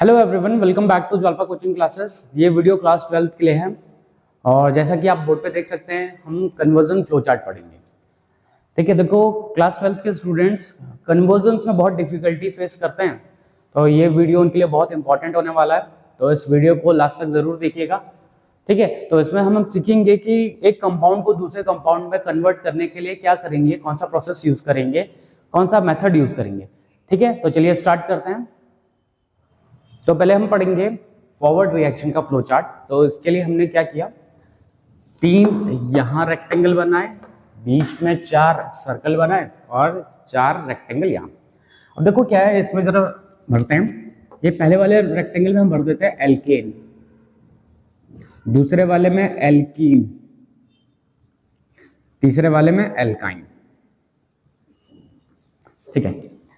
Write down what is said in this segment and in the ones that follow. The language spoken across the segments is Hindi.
Hello everyone, welcome back to Jwalpa coaching classes. ये वीडियो क्लास 12th के लिए है और जैसा कि आप बोर्ड पे देख सकते हैं हम कन्वर्जन फ्लो चार्ट पढ़ेंगे। ठीक है, देखो क्लास 12th के स्टूडेंट्स कन्वर्जन्स में बहुत डिफिकल्टी फेस करते हैं, तो ये वीडियो उनके लिए बहुत इंपॉर्टेंट होने वाला है। तो इस वीडियो को लास्ट तक जरूर देखिएगा। ठीक है, तो इसमें हम सीखेंगे कि एक कंपाउंड को दूसरे कंपाउंड में कन्वर्ट करने के लिए क्या करेंगे, कौन सा प्रोसेस यूज करेंगे, कौन सा मेथड यूज करेंगे। ठीक है, तो चलिए स्टार्ट करते हैं। तो पहले हम पढ़ेंगे फॉरवर्ड रिएक्शन का फ्लो चार्ट। तो इसके लिए हमने क्या किया, 3 यहाँ रेक्टेंगल बनाए, बीच में 4 सर्कल बनाए और 4 रेक्टेंगल यहाँ। अब देखो क्या है, इसमें जरा भरते हैं। ये पहले वाले रेक्टेंगल में हम भर देते हैं एल्केन, दूसरे वाले में एल्कीन, तीसरे वाले में एल्काइन। ठीक है,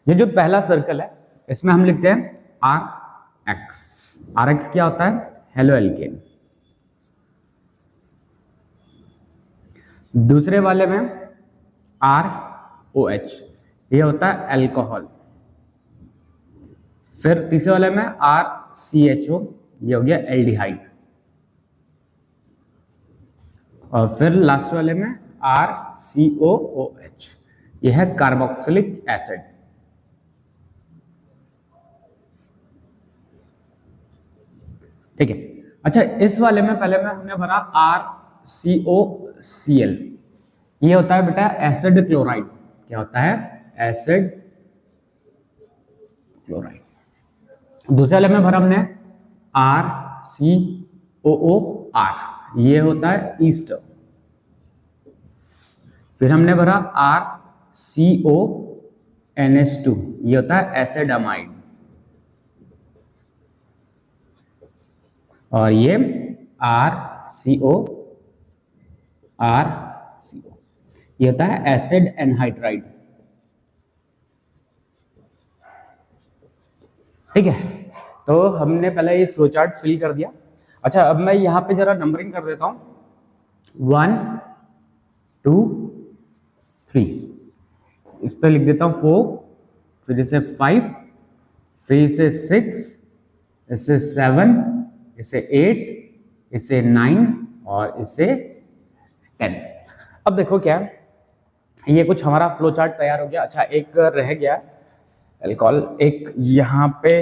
ये जो पहला सर्कल है इसमें हम लिखते हैं आर एक्स क्या होता है, हेलो एल्केन। दूसरे वाले में आर ओ एच, ये होता है अल्कोहल। फिर तीसरे वाले में आर सी एच ओ, ये हो गया एल्डिहाइड। और फिर लास्ट वाले में are C O O H, ये है कार्बोक्सिलिक एसिड। ठीक है, अच्छा इस वाले में पहले में हमने भरा आर सी ओ सी एल, ये होता है बेटा एसिड क्लोराइड। क्या होता है, एसिड क्लोराइड। दूसरे वाले में भरा हमने are C O O R, ये होता है ईस्टर। फिर हमने भरा R C O N H two, ये होता है एसिड अमाइड। और ये आर सी ओ, ये होता है एसिड एनहाइड्राइड। ठीक है, तो हमने पहले ये फ्लो चार्ट फिल कर दिया। अच्छा अब मैं यहां पे जरा नंबरिंग कर देता हूं, 1 2 3, इस पे लिख देता हूं 4, फिर इसे 5, फिर इसे 6, इसे 7, इसे 8, इसे 9 और इसे 10। अब देखो क्या है, ये कुछ हमारा फ्लो चार्ट तैयार हो गया। अच्छा एक रह गया अल्कोहल, एक यहाँ पे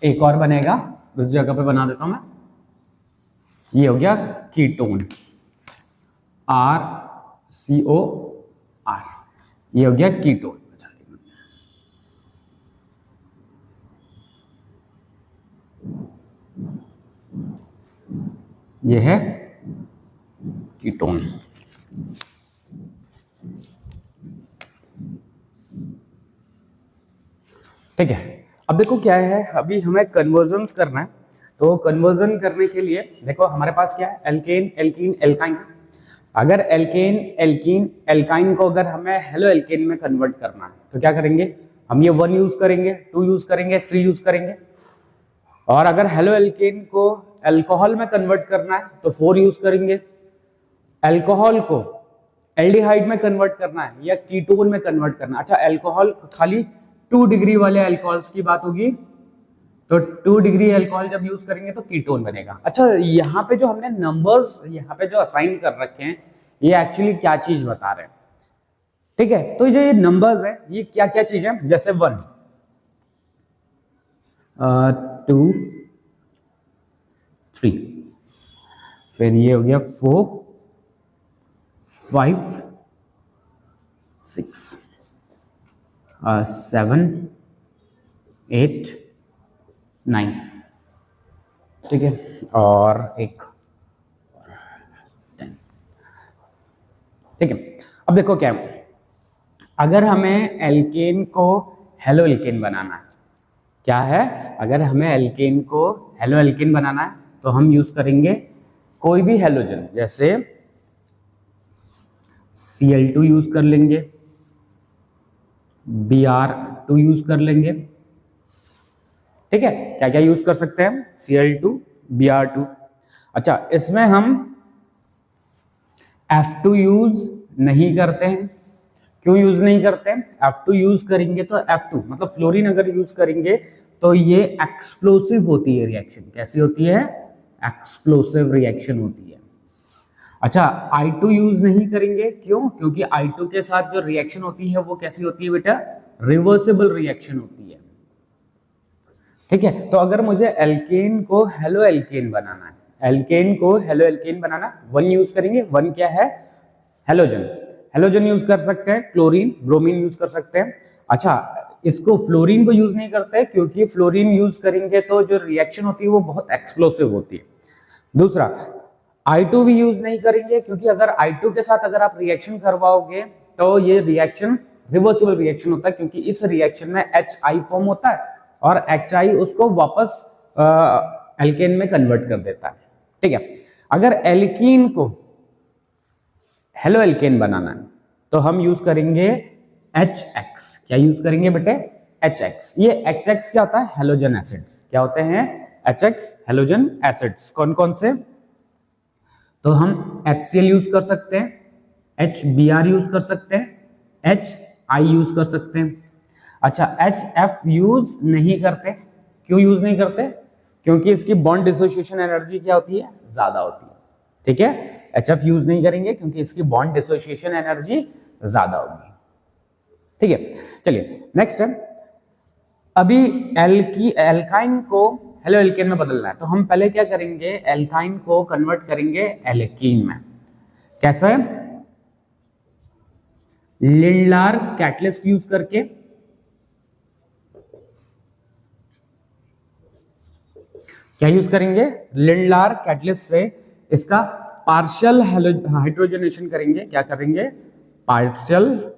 एक और बनेगा, उस जगह पे बना देता हूं मैं। ये हो गया ketone, R C O R, ये हो गया कीटोन। ये है कीटोन। ठीक है, अब देखो क्या है, अभी हमें कन्वर्जन्स करना है। तो कन्वर्जन करने के लिए देखो हमारे पास क्या है, एल्केन एल्कीन एल्काइन। अगर एल्केन एल्कीन एल्काइन को अगर हमें हेलो एल्केन में कन्वर्ट करना है तो क्या करेंगे, हम ये 1 यूज करेंगे, 2 यूज करेंगे, 3 यूज करेंगे। और अगर हेलो एल्केन को अल्कोहल में कन्वर्ट करना है तो 4 यूज करेंगे। अल्कोहल को एल्डिहाइड में कन्वर्ट करना है या कीटोन में कन्वर्ट करना है। अच्छा अल्कोहल खाली 2 डिग्री वाले अल्कोहल्स की बात होगी, तो 2 डिग्री अल्कोहल जब यूज करेंगे तो कीटोन बनेगा। अच्छा यहाँ पे जो हमने नंबर्स यहाँ पे जो असाइन कर रखे हैं, ये एक्चुअली क्या चीज बता रहे हैं। ठीक है, तो जो ये नंबर्स है ये क्या क्या चीज है, जैसे 1 2 3, फिर ये हो गया 4 5 6 7 8 9। ठीक है, और एक 10। ठीक है, अब देखो क्या है, अगर हमें एल्केन को हेलो एल्केन बनाना है, क्या है, अगर हमें एल्केन को हेलो एल्केन बनाना है तो हम यूज करेंगे कोई भी हेलोजन, जैसे Cl2 यूज कर लेंगे, Br2 यूज कर लेंगे। ठीक है, क्या क्या यूज कर सकते हैं, Cl2 Br2। अच्छा इसमें हम F2 यूज नहीं करते हैं, क्यों यूज नहीं करते हैं, F2 यूज करेंगे तो F2 मतलब फ्लोरीन अगर यूज करेंगे तो ये एक्सप्लोसिव होती है रिएक्शन। कैसी होती है? एक्सप्लोसिव रिएक्शन होती है। अच्छा, I2 यूज नहीं करेंगे, क्यों? क्योंकि I2 के साथ जो रिएक्शन होती है वो कैसी होती है बेटा? रिवर्सिबल रिएक्शन होती है। ठीक है, तो अगर मुझे एल्केन को हेलो एल्केन बनाना है, एल्केन को हेलो एल्केन बनाना, वन यूज करेंगे। वन क्या है? हेलोजन। हेलोजन यूज कर सकते हैं, क्लोरीन, ब्रोमीन यूज कर सकते हैं। अच्छा, इसको फ्लोरीन को यूज नहीं करते क्योंकि फ्लोरीन यूज करेंगे तो जो रिएक्शन होती है वो बहुत एक्सप्लोसिव होती है। दूसरा, I2 भी यूज नहीं करेंगे क्योंकि अगर I2 के साथ अगर आप रिएक्शन करवाओगे तो ये रिएक्शन रिवर्सिबल रिएक्शन होता है, क्योंकि इस रिएक्शन में HI फॉर्म होता है और HI उसको वापस एल्केन में कन्वर्ट कर देता है। ठीक है, अगर एल्कीन को हेलो एल्केन बनाना है तो हम यूज करेंगे HX। क्या यूज करेंगे बेटे? HX। ये HX क्या होता है? Halogen acids. क्या होते हैं? HX halogen acids. कौन कौन से? तो हम HCl यूज कर सकते हैं, HBr यूज कर सकते हैं, HI यूज कर सकते हैं। अच्छा, HF यूज नहीं करते। क्यों यूज नहीं करते? क्योंकि इसकी बॉन्ड डिसोसिएशन एनर्जी क्या होती है? ज्यादा होती है। ठीक है, HF यूज नहीं करेंगे क्योंकि इसकी बॉन्ड डिसोसिएशन एनर्जी ज्यादा होगी। ठीक है, चलिए नेक्स्ट है। अभी एल्काइन को हेलो एल्केन में बदलना है, तो हम पहले क्या करेंगे? एल्काइन को कन्वर्ट करेंगे एल्कीन में। कैसा है? लिंडलार कैटलिस्ट यूज करके। क्या यूज करेंगे? लिंडलार कैटलिस्ट से इसका पार्शियल हाइड्रोजनेशन करेंगे। क्या करेंगे? पार्शियल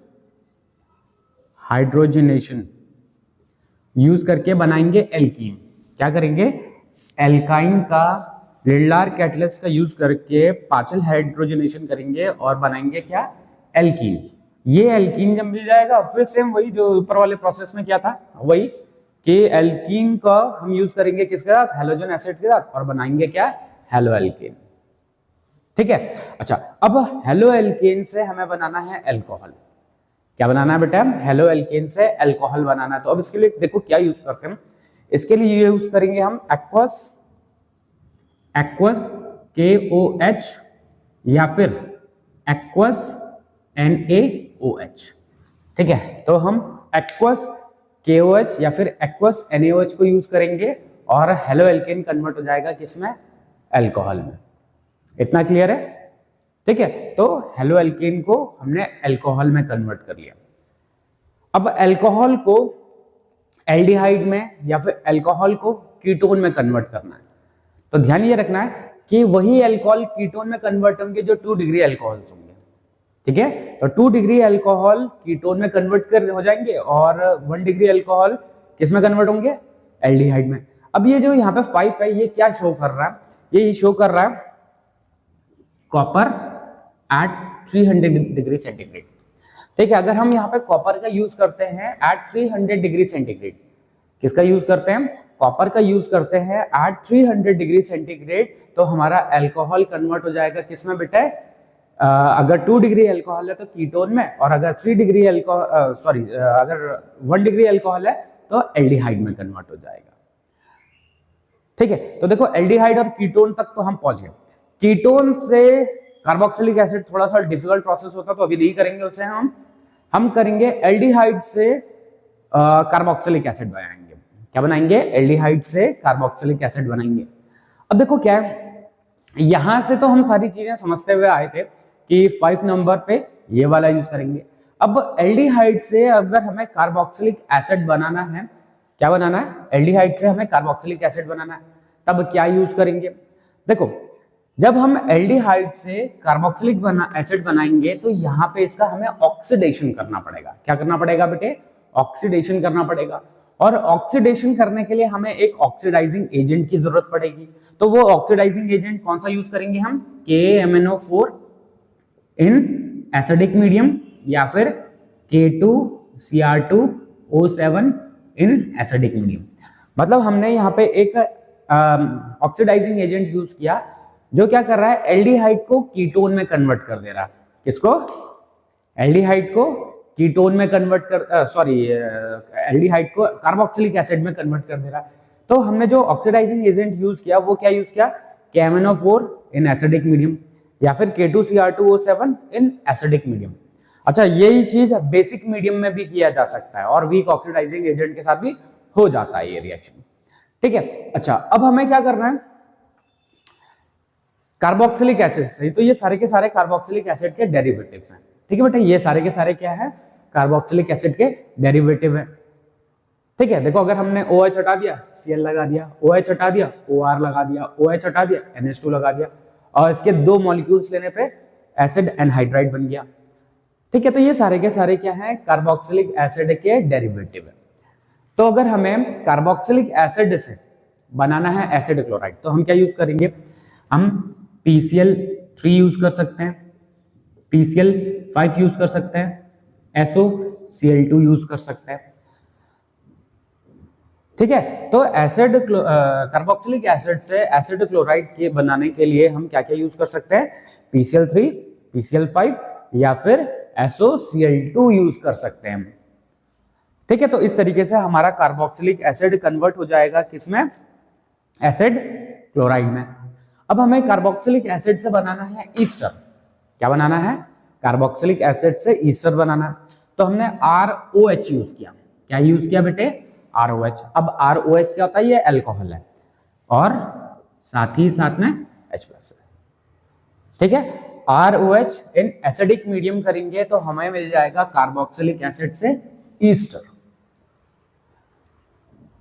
हाइड्रोजनेशन यूज करके बनाएंगे एल्कीन। क्या करेंगे? एल्काइन का लिंडलार कैटलिस्ट का यूज करके पार्शियल हाइड्रोजनेशन करेंगे और बनाएंगे क्या? एल्कीन। ये एल्कीन जब मिल जाएगा फिर सेम वही जो ऊपर वाले प्रोसेस में किया था, वही कि एल्कीन का हम यूज करेंगे किसके साथ? हेलोजन एसिड के साथ, और बनाएंगे क्या? Halo alkane. ठीक है, अच्छा, अब हेलो एल्केन से हमें बनाना है एल्कोहल। क्या बनाना है बेटा? हेलो एल्केन से एल्कोहल बनाना है। तो अब इसके लिए देखो क्या यूज करते हैं। इसके लिए यूज करेंगे हम एक्वस KOH या फिर एक्वस NaOH। ठीक है, तो हम एक्वस KOH या फिर एक्वस NaOH को यूज करेंगे और हेलो एल्केन कन्वर्ट हो जाएगा किसमें? एल्कोहल में। इतना क्लियर है? ठीक है, तो हेलो एल्केन को हमने एल्कोहल में कन्वर्ट कर लिया। अब एल्कोहल को एल्डिहाइड में या फिर एल्कोहल को कीटोन में कन्वर्ट करना है। तो ध्यान ये रखना है कि वही एल्कोहल कीटोन में कन्वर्ट होंगे जो 2 डिग्री एल्कोहल्स होंगे। ठीक है, तो 2 डिग्री एल्कोहल कीटोन में कन्वर्ट कर हो जाएंगे और 1 डिग्री एल्कोहल किस में कन्वर्ट होंगे? एल्डिहाइड में। अब ये जो यहाँ पे 5 है, ये क्या शो कर रहा है? ये शो कर रहा है कॉपर एट 300 डिग्री सेंटीग्रेड। ठीक है, अगर हम यहाँ पे कॉपर का यूज करते हैं एट 300 डिग्री सेंटीग्रेड, किसका यूज करते हैं? कॉपर का यूज करते हैं एट 300 डिग्री सेंटीग्रेड, तो हमारा एल्कोहल कन्वर्ट हो जाएगा किसमें बेटा? अगर 2 डिग्री एल्कोहल है तो कीटोन में, और अगर 3 डिग्री अगर 1 डिग्री एल्कोहल है तो एल्डिहाइड में कन्वर्ट हो जाएगा। ठीक है, तो देखो एल्डिहाइड और कीटोन तक तो हम पहुंच गए। कीटोन से कार्बोक्सिलिक एसिड थोड़ा सा डिफिकल्ट प्रोसेस होता है, तो अभी नहीं करेंगे उसे। हम करेंगे एल्डिहाइड से कार्बोक्सिलिक एसिड बनाएंगे। क्या बनाएंगे? एल्डिहाइड से कार्बोक्सिलिक एसिड बनाएंगे। अब देखो क्या है, यहां से तो हम सारी चीजें समझते हुए आए थे कि 5 नंबर पे ये वाला यूज करेंगे। अब एल्डिहाइड से अगर हमें कार्बोक्सिलिक एसिड बनाना है, क्या बनाना है? एल्डिहाइड से हमें कार्बोक्सिलिक एसिड बनाना है, तब क्या यूज करेंगे? देखो, जब हम एल्डिहाइड से कार्बोक्सिलिक एसिड बनाएंगे तो यहाँ पे इसका हमें ऑक्सीडेशन करना पड़ेगा। क्या करना पड़ेगा बेटे? ऑक्सीडेशन करना पड़ेगा। और ऑक्सीडेशन करने के लिए हमें एक ऑक्सीडाइजिंग एजेंट की जरूरत पड़ेगी। तो वो ऑक्सीडाइजिंग एजेंट कौन सा यूज करेंगे हम? KMnO4 इन एसिडिक मीडियम या फिर K2Cr2O7 इन एसिडिक मीडियम। मतलब हमने यहाँ पे एक ऑक्सीडाइजिंग एजेंट यूज किया जो क्या कर रहा है? एल्डिहाइड को कीटोन में कन्वर्ट कर दे रहा है। किसको? एल्डिहाइड को कीटोन में कन्वर्ट कर सॉरी एल्डिहाइड को कार्बोक्सिलिक एसिड में कन्वर्ट कर दे रहा है। तो हमने जो ऑक्सीडाइजिंग एजेंट यूज किया वो क्या यूज किया, KMnO4 इन एसिडिक मीडियम या फिर K2Cr2O7 इन एसिडिक मीडियम। अच्छा, यही चीज बेसिक मीडियम में भी किया जा सकता है और वीक ऑक्सीडाइजिंग एजेंट के साथ भी हो जाता है ये रिएक्शन। ठीक है, अच्छा अब हमें क्या करना है, कार्बोक्सिलिक एसिड से, तो ये सारे के सारे कार्बोक्सिलिक एसिड के डेरिवेटिव्स हैं। ठीक है बेटा, ये सारे के सारे क्या है, कार्बोक्सिलिक एसिड के डेरिवेटिव है। ठीक है, देखो अगर हमने OH हटा दिया, Cl लगा दिया, OH हटा दिया, OR लगा दिया, OH हटा दिया, NH2 लगा दिया, और इसके दो मॉलिक्यूल्स लेने पे एसिड एनहाइड्राइड बन गया। ठीक है, तो ये सारे के सारे क्या है, कार्बोक्सिलिक एसिड के डेरिवेटिव है। तो अगर हमें कार्बोक्सिलिक एसिड से बनाना है एसिड क्लोराइड तो हम क्या यूज करेंगे, हम PCl3 यूज कर सकते हैं, PCl5 यूज कर सकते हैं, SOCl2 यूज कर सकते हैं। ठीक है, तो एसिड कार्बोक्सिलिक एसिड से एसिड क्लोराइड के बनाने के लिए हम क्या क्या यूज कर सकते हैं, PCl3, PCl5 या फिर SOCl2 यूज कर सकते हैं। ठीक है, तो इस तरीके से हमारा कार्बोक्सिलिक एसिड कन्वर्ट हो जाएगा किसमें, एसिड क्लोराइड में। अब हमें कार्बोक्सिलिक एसिड से बनाना है ईस्टर। क्या बनाना है, कार्बोक्सिलिक एसिड से ईस्टर बनाना है। तो हमने ROH यूज किया। क्या यूज किया बेटे, ROH। अब ROH क्या होता है, ये अल्कोहल है और साथ ही साथ में H+। ठीक है, ROH इन एसिडिक मीडियम करेंगे तो हमें मिल जाएगा कार्बोक्सिलिक एसिड से ईस्टर।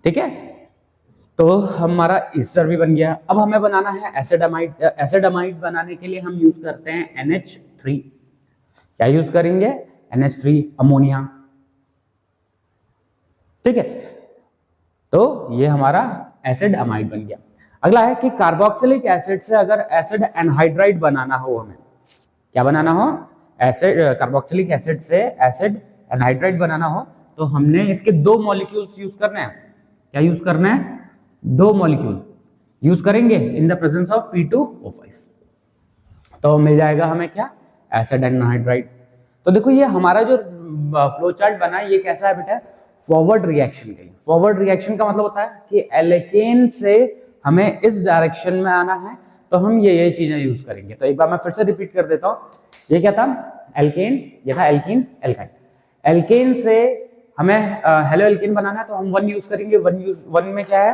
ठीक है, तो हमारा ईस्टर भी बन गया। अब हमें बनाना है एसिडामाइड। एसिडामाइड बनाने के लिए हम यूज करते हैं NH3। क्या यूज करेंगे, NH3, अमोनिया। ठीक है, तो ये हमारा एसिड अमाइड बन गया। अगला है कि कार्बोक्सिलिक एसिड से अगर एसिड एनहाइड्राइड बनाना हो, हमें क्या बनाना हो, एसिड कार्बोक्सिलिक एसिड से एसिड एनहाइड्राइड बनाना हो तो हमने इसके दो मॉलिक्यूल्स यूज करने हैं। क्या यूज करना है, दो मॉलिक्यूल यूज करेंगे इन द प्रेजेंस ऑफ P2O5, तो मिल जाएगा हमें क्या, एसिड एनहाइड्राइड। तो देखो ये हमारा जो फ्लो चार्ट बना है ये कैसा है बेटा, फॉरवर्ड रिएक्शन के लिए। फॉरवर्ड रिएक्शन का मतलब होता है कि एल्केन से हमें इस डायरेक्शन में आना है तो हम ये चीजें यूज करेंगे। तो एक बार मैं फिर से रिपीट कर देता हूं, ये क्या था, एल्केन, ये था एल्कीन, एल्काइन। एल्केन से हमें हेलो एल्केन बनाना है तो हम 1 यूज करेंगे। 1 में क्या है,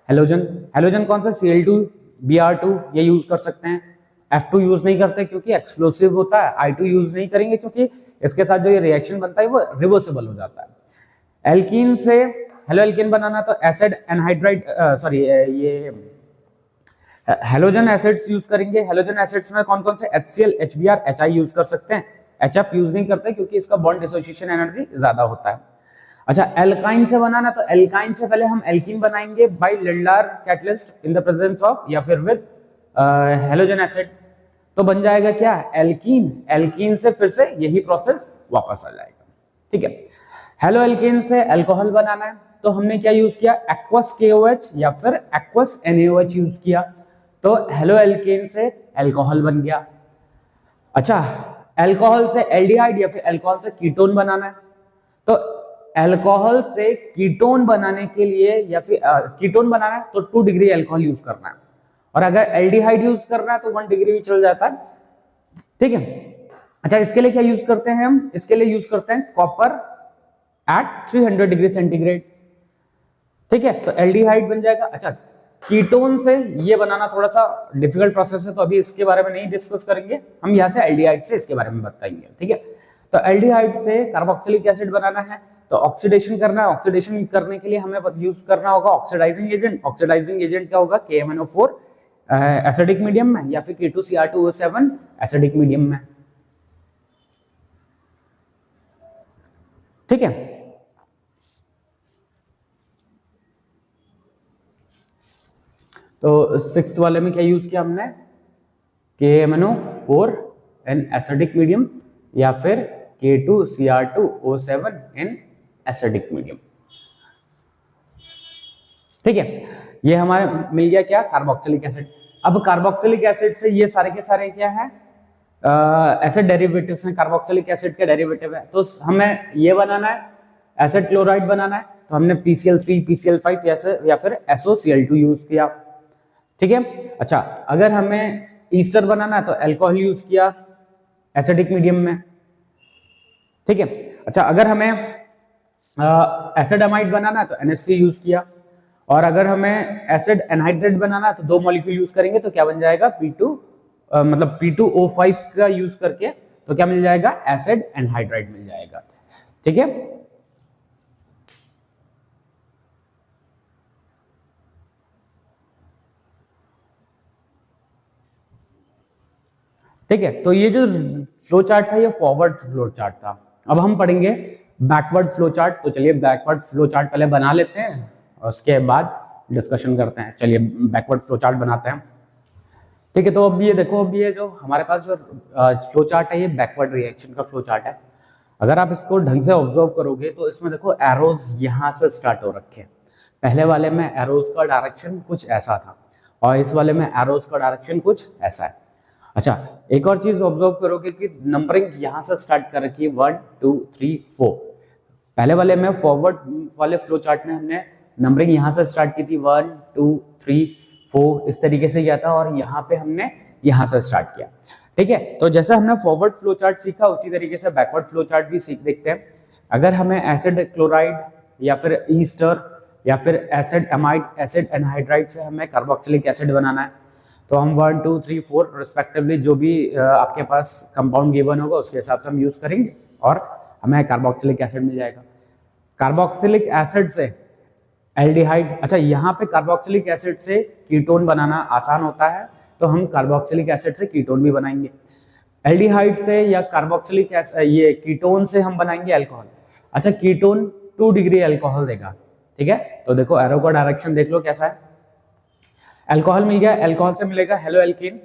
हेलोजन। हेलोजन कौन सा, Cl2, Br2 ये यूज कर सकते हैं। F2 यूज नहीं करते क्योंकि एक्सप्लोसिव होता है। I2 यूज नहीं करेंगे क्योंकि इसके साथ जो ये रिएक्शन बनता है वो रिवर्सिबल हो जाता है। एल्कीन से हेलो एल्केन बनाना तो एसिड एनहाइड्राइड सॉरी ये हेलोजन एसिड्स यूज करेंगे। हेलोजन एसिड्स में कौन कौन से, HCl, HBr, HI यूज कर सकते हैं। HF यूज नहीं करते क्योंकि इसका बॉन्ड डिसोसिएशन एनर्जी ज्यादा होता है। अच्छा, एल्काइन से बनाना तो एल्काइन से पहले हम एल्कीन बनाएंगे by Lindlar catalyst in the presence of या फिर विद हेलोजन एसिड, तो बन जाएगा क्या, एल्कीन। एल्कीन से फिर से यही प्रोसेस वापस आ जाएगा। ठीक है, हेलो एल्केन से अल्कोहल बनाना है तो हमने क्या यूज किया, एक्वस KOH या फिर एक्वस NaOH यूज किया, तो हेलो एल्केन से अल्कोहल बन गया। अच्छा, अल्कोहल से एल्डिहाइड या फिर अल्कोहल से कीटोन बनाना है तो अल्कोहल से कीटोन बनाने के लिए या फिर कीटोन बनाना है तो 2 डिग्री अल्कोहल यूज करना है, और अगर एल्डिहाइड यूज करना है तो 1 डिग्री भी चल जाता है। ठीक है, अच्छा इसके लिए क्या यूज करते हैं हम, इसके लिए यूज करते हैं कॉपर एट 300 डिग्री सेंटीग्रेड। ठीक है, तो एल्डिहाइड बन जाएगा। अच्छा, कीटोन से ये बनाना थोड़ा सा डिफिकल्ट प्रोसेस है तो अभी इसके बारे में नहीं डिस्कस करेंगे, हम यहाँ से एल्डिहाइड से इसके बारे में बताएंगे। ठीक है, तो एल्डिहाइड से कार्बोक्सिलिक एसिड बनाना है तो ऑक्सीडेशन करना है। ऑक्सीडेशन करने के लिए हमें यूज करना होगा ऑक्सीडाइजिंग एजेंट। ऑक्सीडाइजिंग एजेंट क्या होगा, KMnO4 एसिडिक मीडियम में या फिर K2Cr2O7 एसिडिक मीडियम में। ठीक है, तो 6th वाले में क्या यूज किया हमने, KMnO4 इन एसिडिक मीडियम या फिर K2Cr2O7 इन एसिडिक मीडियम। ठीक है, ये हमारे मिल गया क्या, कार्बोक्सिलिक एसिड। अब कार्बोक्सिलिक एसिड से ये सारे के सारे क्या है, एसिड डेरिवेटिव्स हैं, कार्बोक्सिलिक एसिड के डेरिवेटिव है, तो हमें ये बनाना है, एसिड क्लोराइड बनाना है, तो हमने PCl3 PCl5 या फिर SOCl2 यूज किया। ठीक है। अच्छा, अगर हमें ईस्टर बनाना है तो अल्कोहल यूज किया एसिडिक मीडियम में। ठीक है। अच्छा, अगर हमें एसिड अमाइड बनाना है तो NH3 यूज किया, और अगर हमें एसिड एनहाइड्रेट बनाना है तो 2 मॉलिक्यूल यूज करेंगे, तो क्या बन जाएगा मतलब P2O5 का यूज करके, तो क्या मिल जाएगा, एसिड एनहाइड्राइड मिल जाएगा। ठीक है। ठीक है, तो ये जो फ्लो चार्ट था ये फॉरवर्ड फ्लो चार्ट था। अब हम पढ़ेंगे बैकवर्ड फ्लो चार्ट। तो चलिए बैकवर्ड फ्लो चार्ट पहले बना लेते हैं और उसके बाद डिस्कशन करते हैं। चलिए बैकवर्ड फ्लो चार्ट बनाते हैं। ठीक है, तो अब ये देखो, अब ये जो हमारे पास जो फ्लो चार्ट है ये बैकवर्ड रिएक्शन का फ्लो चार्ट है। अगर आप इसको ढंग से ऑब्जर्व करोगे तो इसमें देखो एरोज यहाँ से स्टार्ट हो रखे हैं। पहले वाले में एरोज का डायरेक्शन कुछ ऐसा था और इस वाले में एरोज का डायरेक्शन कुछ ऐसा है। अच्छा, एक और चीज ऑब्जर्व करोगे कि नंबरिंग यहाँ से स्टार्ट कर रखी है 1 2 3 4। पहले वाले में फॉरवर्ड वाले फ्लो चार्ट में हमने नंबरिंग यहाँ से स्टार्ट की थी 1 2 3 4 इस तरीके से किया था, और यहाँ पे हमने यहाँ से स्टार्ट किया। ठीक है, तो जैसे हमने फॉरवर्ड फ्लो चार्ट सीखा उसी तरीके से बैकवर्ड फ्लो चार्ट भी देखते हैं। अगर हमें एसिड क्लोराइड या फिर ईस्टर या फिर एसिड एमाइड एसिड एनहाइड्राइड से हमें कार्बोक्सिलिक एसिड बनाना है, तो हम 1 2 3 4 रिस्पेक्टिवली जो भी आपके पास कंपाउंड गिवन होगा उसके हिसाब से हम यूज करेंगे और हमें कार्बोक्सिलिक एसिड मिल जाएगा। कार्बोक्सिलिक एसिड से एल्डिहाइड, अच्छा यहाँ पे कार्बोक्सिलिक एसिड से कीटोन बनाना आसान होता है, तो हम कार्बोक्सिलिक एसिड से कीटोन भी बनाएंगे। एल्डिहाइड से या कार्बोक्सिलिक ये कीटोन से हम बनाएंगे अल्कोहल। अच्छा, कीटोन 2 डिग्री अल्कोहल देगा। ठीक है, तो देखो एरो का डायरेक्शन देख लो कैसा है। अल्कोहल मिल गया, अल्कोहल से मिलेगा हेलो एल्कीन,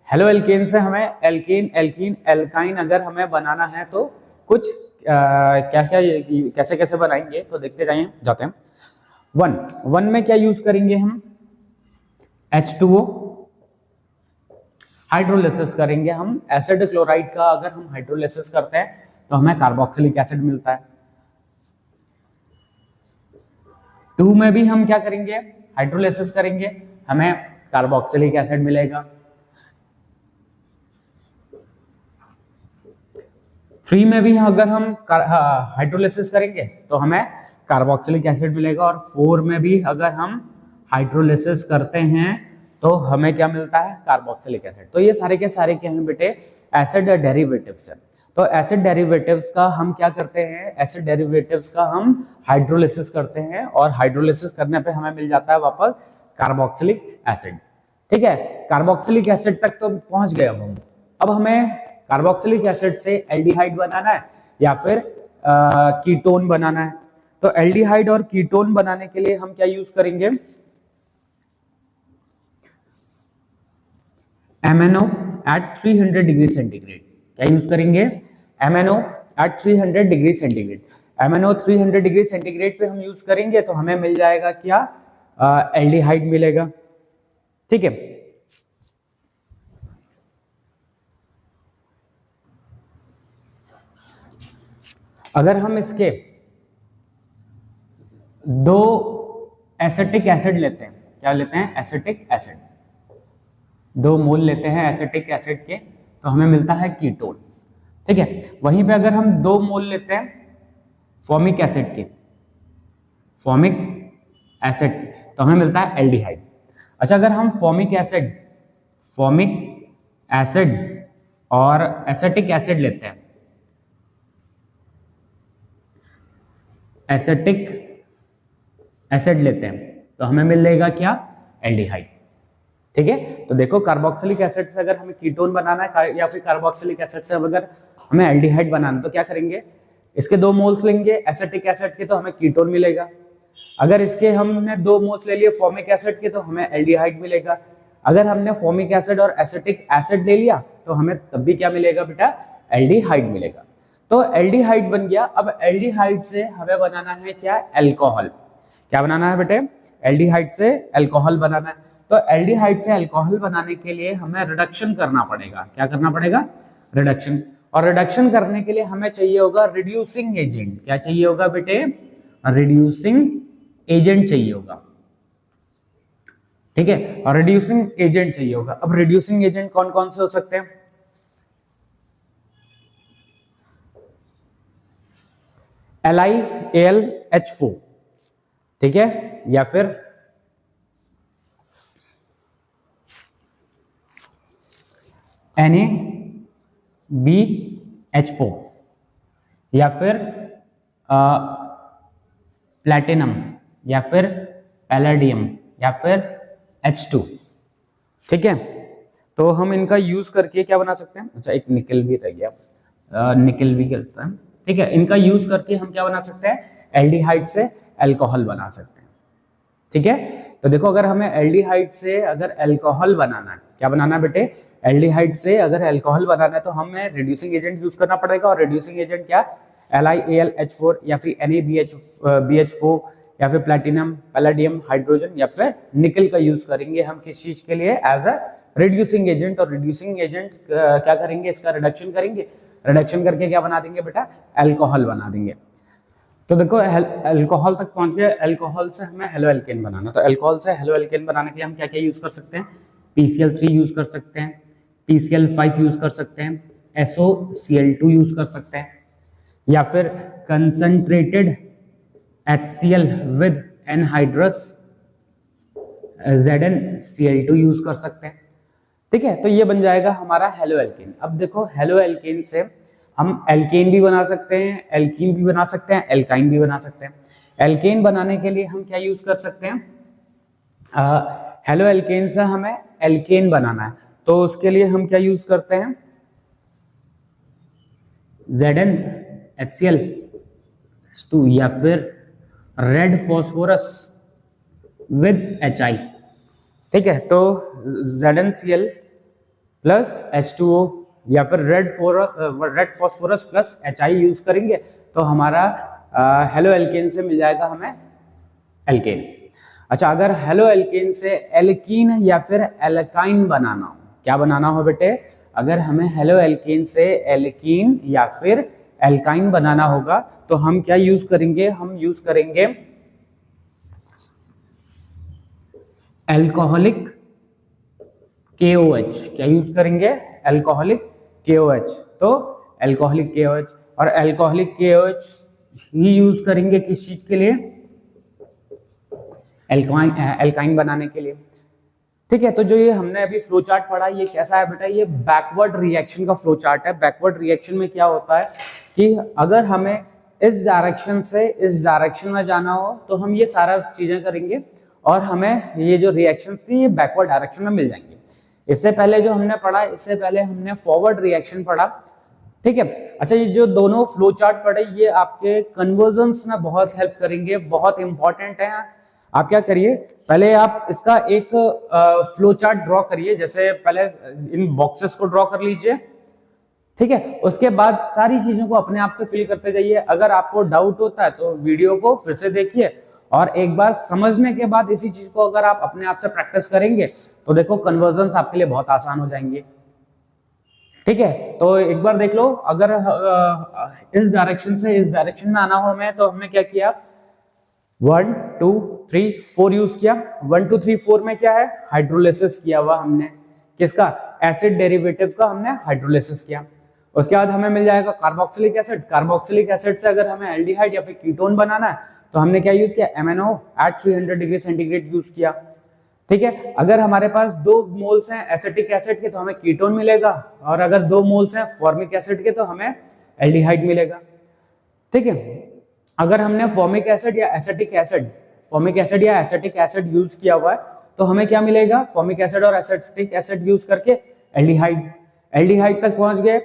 हेलो एल्कीन से हमें एल्कीन एल्कीन एल्काइन अगर हमें बनाना है तो कुछ क्या क्या कैसे कैसे बनाएंगे तो देखते जाते हैं। 1 में क्या यूज करेंगे हम, H2O हाइड्रोलिसिस करेंगे हम। एसिड क्लोराइड का अगर हम हाइड्रोलिसिस करते हैं तो हमें कार्बोक्सिलिक एसिड मिलता है। 2 में भी हम क्या करेंगे, हाइड्रोलिसिस करेंगे, हमें कार्बोक्सिलिक एसिड मिलेगा। 3 में भी अगर हम हाइड्रोलिसिस करेंगे तो हमें कार्बोक्सिलिक एसिड मिलेगा, और 4 में भी अगर हम हाइड्रोलिसिस करते हैं तो हमें क्या मिलता है, कार्बोक्सिलिक एसिड। तो ये सारे के सारे क्या हैं बेटे, एसिड डेरिवेटिव्स है। तो एसिड डेरिवेटिव्स का हम क्या करते हैं, एसिड डेरिवेटिव्स का हम हाइड्रोलिसिस करते हैं, और हाइड्रोलिसिस करने पे हमें मिल जाता है वापस कार्बोक्सिलिक एसिड। ठीक है, कार्बोक्सिलिक एसिड तक तो पहुंच गए अब हमें कार्बोक्सिलिक एसिड से एल्डिहाइड बनाना है या फिर कीटोन बनाना है। तो एल्डिहाइड और कीटोन बनाने के लिए हम क्या यूज करेंगे, MnO at 300 डिग्री सेंटीग्रेड। क्या यूज करेंगे, MnO at 300 degree centigrade. MnO 300 degree centigrade पे हम यूज करेंगे तो हमें मिल जाएगा क्या, एल्डिहाइड मिलेगा। ठीक है, अगर हम इसके 2 एसिटिक एसिड लेते हैं, क्या लेते हैं, एसिटिक एसिड, 2 मोल लेते हैं एसिटिक एसिड के, तो हमें मिलता है कीटोन। ठीक है, वहीं पे अगर हम 2 मोल लेते हैं फॉर्मिक एसिड के, फॉर्मिक एसिड, तो हमें मिलता है एल्डिहाइड। अच्छा, अगर हम फॉर्मिक एसिड और एसिटिक एसिड लेते हैं, एसिटिक एसिड लेते हैं, तो हमें मिलेगा क्या, एल्डिहाइड। ठीक है, तो देखो कार्बोक्सिलिक एसिड से अगर हमें कीटोन बनाना है या फिर कार्बोक्सिलिक एसिड से अगर हमें एल्डिहाइड बनाना है तो क्या करेंगे, इसके 2 मोल्स लेंगे एसिटिक एसिड के, तो हमें कीटोन मिलेगा। अगर इसके हमने 2 मोल्स ले लिए फॉर्मिक एसिड के, तो हमें एल्डिहाइड मिलेगा। अगर हमने फॉर्मिक एसिड और एसिटिक एसिड ले लिया तो हमें तब भी क्या मिलेगा बेटा, एल्डिहाइड मिलेगा। तो एल्डिहाइड बन गया। अब एल्डिहाइड से हमें बनाना है क्या, अल्कोहल। क्या बनाना है बेटे, एल्डिहाइड से अल्कोहल बनाना है। तो एल्डिहाइड से अल्कोहल बनाने के लिए हमें रिडक्शन करना पड़ेगा। क्या करना पड़ेगा, रिडक्शन। और रिडक्शन करने के लिए हमें चाहिए होगा रिड्यूसिंग एजेंट। क्या चाहिए होगा बेटे? रिड्यूसिंग एजेंट चाहिए होगा, ठीक है। और रिड्यूसिंग एजेंट चाहिए होगा। अब रिड्यूसिंग एजेंट कौन कौन से हो सकते हैं? LiAlH4, ठीक है, या फिर NaBH4, या फिर प्लैटिनम, या फिर पैलेडियम, या फिर H2, ठीक है। तो हम इनका यूज करके क्या बना सकते हैं? अच्छा, एक निकल भी रह गया, निकल भी करता है, ठीक है। इनका यूज करके हम क्या बना सकते हैं? एल्डिहाइड से अल्कोहल बना सकते हैं, ठीक है। तो देखो, अगर हमें एल्डिहाइड से अगर अल्कोहल बनाना है, क्या बनाना है बेटे? एल्डिहाइड से अगर अल्कोहल बनाना है तो हमें रिड्यूसिंग एजेंट यूज करना पड़ेगा। और रिड्यूसिंग एजेंट क्या? LiAlH4, या फिर NaBH4, या फिर प्लैटिनम, पैलेडियम, हाइड्रोजन, या फिर निकल का यूज करेंगे हम किस चीज के लिए? As a reducing agent. और रिड्यूसिंग एजेंट क्या करेंगे? इसका रिडक्शन करेंगे। रिडक्शन करके क्या बना देंगे बेटा? अल्कोहल बना देंगे। तो देखो, अल्कोहल तक पहुंच गए। अल्कोहल से हमें हेलोएल्केन बनाना। तो अल्कोहल से हेलोएल्केन बनाने के लिए हम क्या क्या यूज कर सकते हैं? PCl3 यूज कर सकते हैं, PCl5 यूज कर सकते हैं, SOCl2 यूज कर सकते हैं, या फिर concentrated HCl with anhydrous ZnCl2 use कर सकते हैं, ठीक है। तो ये बन जाएगा हमारा हेलोएल्केन। अब देखो, हेलोएल्केन से हम एल्केन भी बना सकते हैं, एल्कीन भी बना सकते हैं, एल्काइन भी बना सकते हैं। एल्केन बनाने के लिए हम क्या यूज कर सकते हैं? हेलोएल्केन से हमें एल्केन बनाना है, तो उसके लिए हम क्या यूज करते हैं? ZnHCl2, या फिर रेड फॉस्फोरस विद HI, ठीक है। तो ZnCl प्लस H2O, या फिर red phosphorus plus HI use करेंगे, तो हमारा हेलोएल्केन से मिल जाएगा हमें एल्केन। अच्छा, अगर हेलोएल्केन से एल्कीन या फिर एल्काइन बनाना हो, क्या बनाना हो बेटे? अगर हमें हेलोएल्केन से एल्कीन या फिर एल्काइन बनाना होगा तो हम क्या यूज करेंगे? हम यूज करेंगे अल्कोहलिक KOH। क्या यूज करेंगे? Alcoholic KOH। तो अल्कोहलिक KOH, और अल्कोहलिक KOH ही यूज करेंगे किस चीज के लिए? एल्काइन बनाने के लिए, ठीक है। तो जो ये हमने अभी फ्लो चार्ट पढ़ा, ये कैसा है बेटा? ये बैकवर्ड रिएक्शन का फ्लो चार्ट है। बैकवर्ड रिएक्शन में क्या होता है कि अगर हमें इस डायरेक्शन से इस डायरेक्शन में जाना हो तो हम ये सारा चीजें करेंगे, और हमें ये जो रिएक्शंस थी ये बैकवर्ड डायरेक्शन में मिल जाएंगे। इससे पहले जो हमने पढ़ा, इससे पहले हमने फॉरवर्ड रिएक्शन पढ़ा, ठीक है। अच्छा, ये जो दोनों फ्लो चार्ट पढ़े, ये आपके कन्वर्जन्स में बहुत हेल्प करेंगे, बहुत इंपॉर्टेंट है। आप क्या करिए, पहले आप इसका एक फ्लो चार्ट ड्रॉ करिए। जैसे पहले इन बॉक्सेस को ड्रॉ कर लीजिए, ठीक है। उसके बाद सारी चीजों को अपने आप से फिल करते जाइए। अगर आपको डाउट होता है तो वीडियो को फिर से देखिए, और एक बार समझने के बाद इसी चीज को अगर आप अपने आप से प्रैक्टिस करेंगे तो देखो कन्वर्जन्स आपके लिए बहुत आसान हो जाएंगे, ठीक है। तो एक बार देख लो, अगर इस डायरेक्शन से इस डायरेक्शन में आना हो हमें, तो हमने क्या किया? 1 2 3 4 यूज किया। 1 2 3 4 में क्या है? हाइड्रोलिसिस किया हुआ हमने। किसका? एसिड डेरिवेटिव का हमने हाइड्रोलिसिस किया। उसके बाद हमें मिल जाएगा कार्बोक्सिलिक एसिड। कार्बोक्सिलिक एसिड से अगर हमें एल्डिहाइड या फिर कीटोन बनाना है तो हमने क्या यूज किया? MnO at 300 degree centigrade use किया, ठीक है। अगर हमारे पास 2 मोल्स हैं एसिटिक एसिड के तो हमें कीटोन मिलेगा, और अगर 2 मोल्स हैं फॉर्मिक एसिड के तो हमें एल्डिहाइड मिलेगा, ठीक है। अगर हमने फॉर्मिक एसिड या एसिटिक एसिड यूज किया हुआ है तो हमें क्या मिलेगा? फॉर्मिक एसिड और एसिटिक एसिड यूज करके एल्डिहाइड तक पहुंच गए।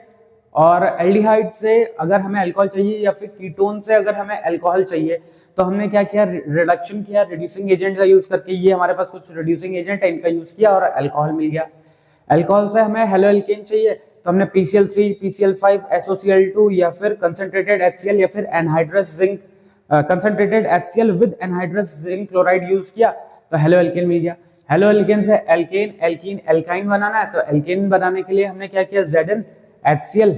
और एल्डिहाइड से अगर हमें अल्कोहल चाहिए या फिर कीटोन से अगर हमें अल्कोहल चाहिए तो हमने क्या किया? रिडक्शन किया रिड्यूसिंग एजेंट का यूज करके। ये हमारे पास कुछ रिड्यूसिंग एजेंट है, इनका यूज किया और अल्कोहल मिल गया। अल्कोहल से हमें हेलोएल्केन चाहिए तो हमने PCl3, PCl5, SOCl2 या फिर कंसंट्रेटेड HCl या फिर anhydrous zinc, concentrated HCl with anhydrous zinc chloride use किया तो हेलोएल्केन मिल गया। हेलोएल्केन से एल्केन, एल्कीन, एल्काइन बनाना है तो एल्केन बनाने के लिए हमने क्या किया? HCl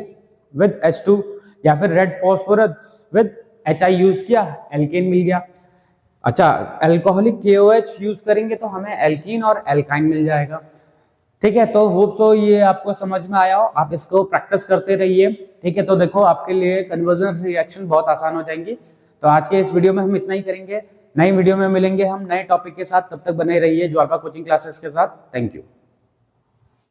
विद H2, या फिर red phosphorus with HI use किया, एल्केन मिल गया। अच्छा, अल्कोहलिक KOH यूज करेंगे तो हमें एल्कीन और एल्काइन मिल जाएगा। ठीक है, तो होप सो ये आपको समझ में आया हो, आप इसको प्रैक्टिस करते रहिए। ठीक है, तो देखो आपके लिए कन्वर्जन रिएक्शन बहुत आसान हो जाएंगी। तो आज के इस वीडियो में हम इतना ही करेंगे, नई वीडियो में मिलेंगे हम नए टॉपिक के साथ। तब तक बने रहिए ज्वाल्पा कोचिंग क्लासेस के साथ। Thank you.